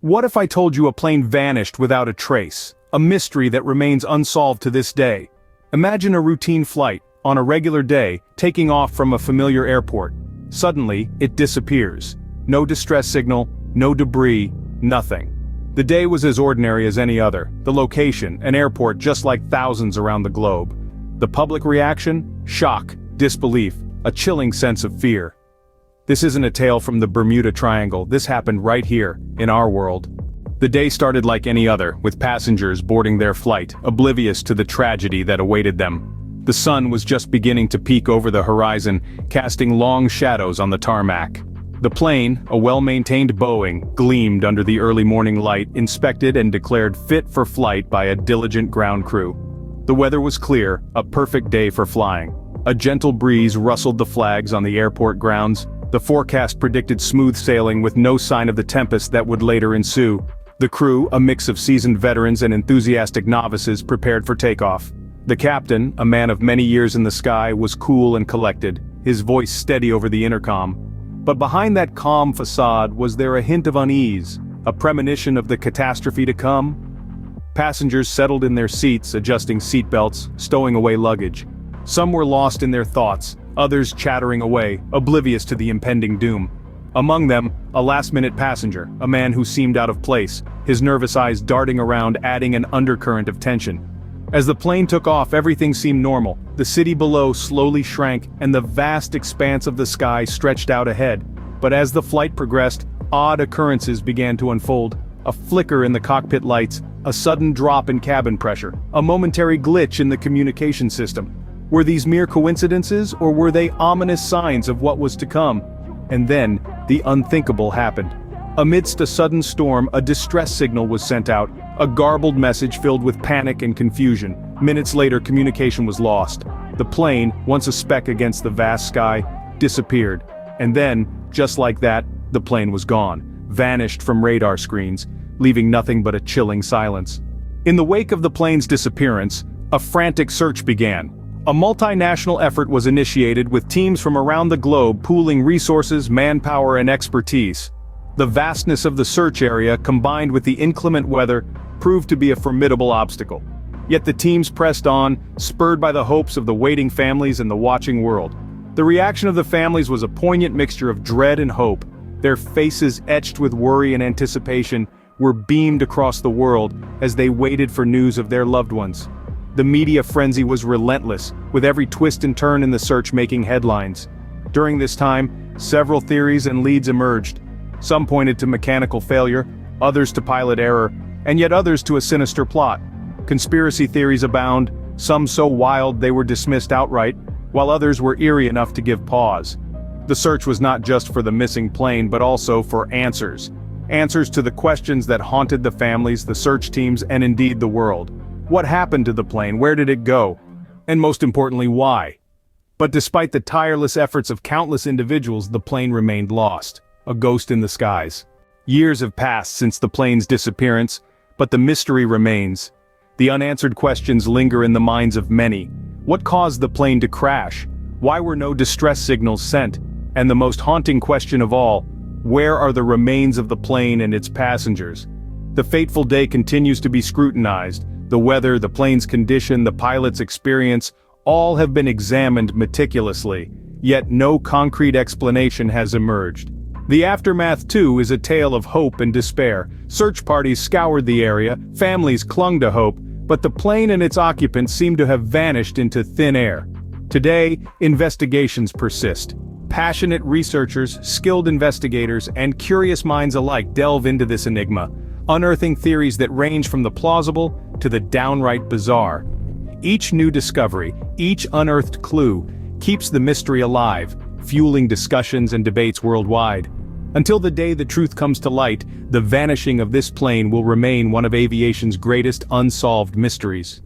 What if I told you a plane vanished without a trace? A mystery that remains unsolved to this day. Imagine a routine flight, on a regular day, taking off from a familiar airport. Suddenly, it disappears. No distress signal, no debris, nothing. The day was as ordinary as any other. The location, an airport just like thousands around the globe. The public reaction? Shock, disbelief, a chilling sense of fear. This isn't a tale from the Bermuda Triangle. This happened right here, in our world. The day started like any other, with passengers boarding their flight, oblivious to the tragedy that awaited them. The sun was just beginning to peek over the horizon, casting long shadows on the tarmac. The plane, a well-maintained Boeing, gleamed under the early morning light, inspected and declared fit for flight by a diligent ground crew. The weather was clear, a perfect day for flying. A gentle breeze rustled the flags on the airport grounds. The forecast predicted smooth sailing with no sign of the tempest that would later ensue. The crew, a mix of seasoned veterans and enthusiastic novices, prepared for takeoff. The captain, a man of many years in the sky, was cool and collected, his voice steady over the intercom. But behind that calm facade was there a hint of unease, a premonition of the catastrophe to come? Passengers settled in their seats, adjusting seatbelts, stowing away luggage. Some were lost in their thoughts, others chattering away, oblivious to the impending doom. Among them, a last-minute passenger, a man who seemed out of place, his nervous eyes darting around, adding an undercurrent of tension. As the plane took off, everything seemed normal. The city below slowly shrank, and the vast expanse of the sky stretched out ahead. But as the flight progressed, odd occurrences began to unfold. A flicker in the cockpit lights, a sudden drop in cabin pressure, a momentary glitch in the communication system. Were these mere coincidences, or were they ominous signs of what was to come? And then, the unthinkable happened. Amidst a sudden storm, a distress signal was sent out, a garbled message filled with panic and confusion. Minutes later, communication was lost. The plane, once a speck against the vast sky, disappeared. And then, just like that, the plane was gone, vanished from radar screens, leaving nothing but a chilling silence. In the wake of the plane's disappearance, a frantic search began. A multinational effort was initiated with teams from around the globe pooling resources, manpower, and expertise. The vastness of the search area, combined with the inclement weather, proved to be a formidable obstacle. Yet the teams pressed on, spurred by the hopes of the waiting families and the watching world. The reaction of the families was a poignant mixture of dread and hope. Their faces, etched with worry and anticipation, were beamed across the world as they waited for news of their loved ones. The media frenzy was relentless, with every twist and turn in the search making headlines. During this time, several theories and leads emerged. Some pointed to mechanical failure, others to pilot error, and yet others to a sinister plot. Conspiracy theories abound, some so wild they were dismissed outright, while others were eerie enough to give pause. The search was not just for the missing plane but also for answers. Answers to the questions that haunted the families, the search teams, and indeed the world. What happened to the plane? Where did it go? And most importantly, why? But despite the tireless efforts of countless individuals, the plane remained lost, a ghost in the skies. Years have passed since the plane's disappearance, but the mystery remains. The unanswered questions linger in the minds of many. What caused the plane to crash? Why were no distress signals sent? And the most haunting question of all, where are the remains of the plane and its passengers? The fateful day continues to be scrutinized. The weather, the plane's condition, the pilot's experience, all have been examined meticulously, yet no concrete explanation has emerged. The aftermath, too, is a tale of hope and despair. Search parties scoured the area, families clung to hope, but the plane and its occupants seem to have vanished into thin air. Today, investigations persist. Passionate researchers, skilled investigators, and curious minds alike delve into this enigma, unearthing theories that range from the plausible to the downright bizarre. Each new discovery, each unearthed clue, keeps the mystery alive, fueling discussions and debates worldwide. Until the day the truth comes to light, the vanishing of this plane will remain one of aviation's greatest unsolved mysteries.